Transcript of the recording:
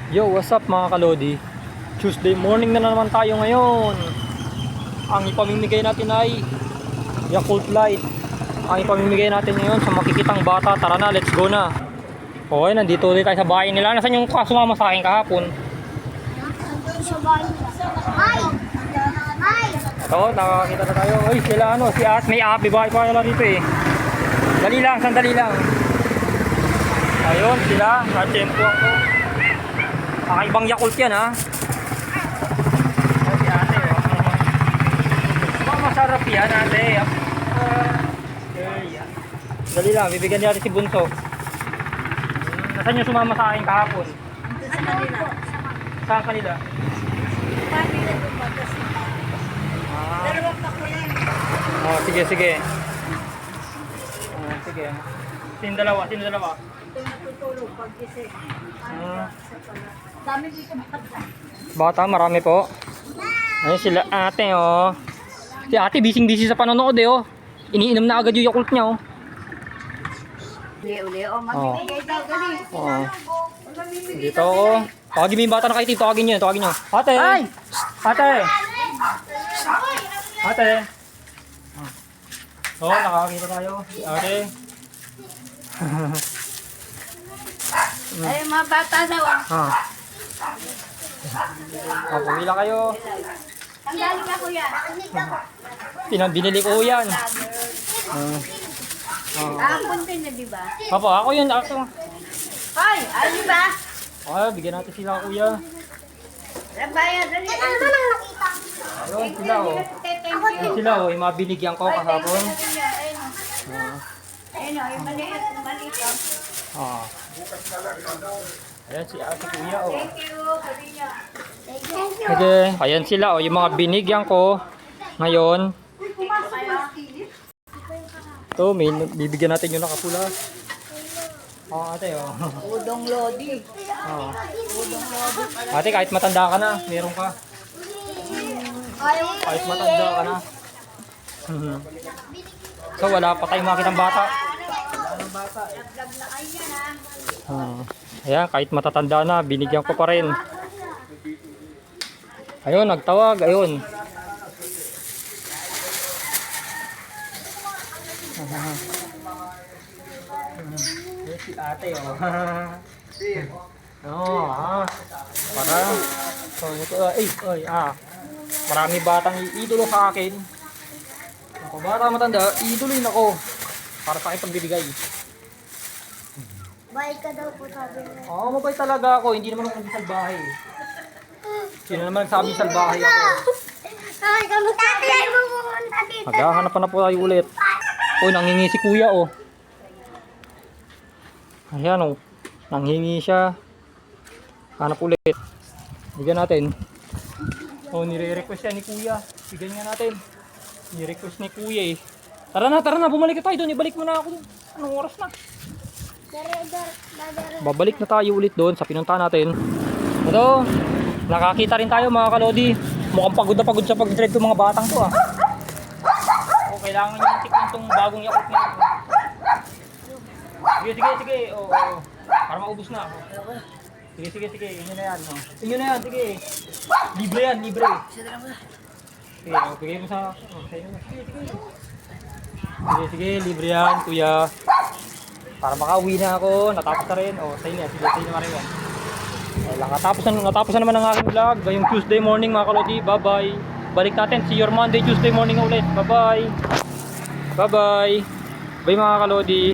Yo, what's up mga kalodi? Tuesday morning na naman tayo ngayon. Ang ipamimigay natin ay Yakult Light. Ang ipamimigay natin ngayon sa makikitang bata. Tara na, let's go na. Okay, nandito ulit tayo sa bahay nila. Nasaan yung sumama sa akin kahapon? Ito, nakakita na tayo. Uy, sila ano, si At, may api ba? Ipakala rito eh. Dali lang, sandali lang. Ayun, sila. Natsempo ako. Ibang Yakult yan ha. Si ate oh. Masarap yan ate. Yan. Dali lang, bibigyan niya si Bunso. Nasaan yung sumama sa akin kahapon? Sa kanila. Saan kanila? Kanila dumagas. Dalawang pa ko yan. Oh, sige, sige. Sige. Sino dalawa? Sino dalawa? Ito natutulog pag gising. Isa pala. Dami dito bata. Bata, marami po. Ayun sila ate oh. Si ate busy sa panonood eh oh. Iniinom na agad yung Yakult niya oh. Uli, mamimigay daw gali. Oo. Dito ako. Tawagin mo yung bata na kay Tito. Tawagin nyo. Tawagin nyo. Ate! Ay! Ate! Ate! Oo, nakakita tayo. Si ate. Ay, mga bata daw. Pumila kayo. Tanggalin ka kuya. Binili ko yan. Ampun din na, di ba? Papa, ako yun. Ako. Hoy, ano ba? Bigyan natin sila kuya. Rabaya, dali. Ayun sila oh. Ayun sila oh. Yung mga binigyan ko kahapon. Ayun o, yung maliit, maliit. Ayan si ate kuya oh. Thank you, Karina. Okay. Ayan sila oh. Yung mga binigyan ko ngayon. Ito, bibigyan natin yung nakapula. Ate oh. Udong Lodi. Udong Lodi. Ate, kahit matanda ka na, meron ka. Kahit matanda ka na. So, wala pa tayong makitang bata. Ayan, kahit matatanda na, binigyan ko pa rin. Ayun, nagtawag. Ayun. Si ate oh. Parang marami batang idolo sa akin. Ako bata matanda, idolin ako para sa akin pagbibigay. Bye ka daw po sabi mo. Mabait talaga ako, hindi naman ako salbahe. Sino naman nagsabi salbahe ako? Ay, tatay mo pumunta dito. Maghahanap pa na po tayo ulit. Nanghingi si kuya oh. Ayan oh. Nanghingi siya. Hanap ulit. Bigyan natin. Nire-request siya ni kuya. Bigyan nga natin. Ni-request ni kuya eh. Tara na, bumalik na tayo doon. Ibalik mo na ako. Anong oras na? Babalik na tayo ulit doon sa pinuntahan natin. Ito, nakakita rin tayo mga kalodi. Mukhang pagod na pagod sa pag-drive ng mga batang to ah. Kailangan yung tikman itong bagong Yakult niya. Sige. Para maubos na. Sige. Inyo na yan. Inyo na yan, sige. Libre yan, libre. Sige, bigay mo sa... Sige, libre yan, kuya. Para makauwi na ako. Natapos na rin. Sa'yo na. Sige, sa'yo na rin yan. Natapos na naman ang aking vlog. Ngayong Tuesday morning mga kalodi. Bye-bye. Balik natin. See you Monday, Tuesday morning ulit. Bye-bye. Bye-bye. Bye mga kalodi.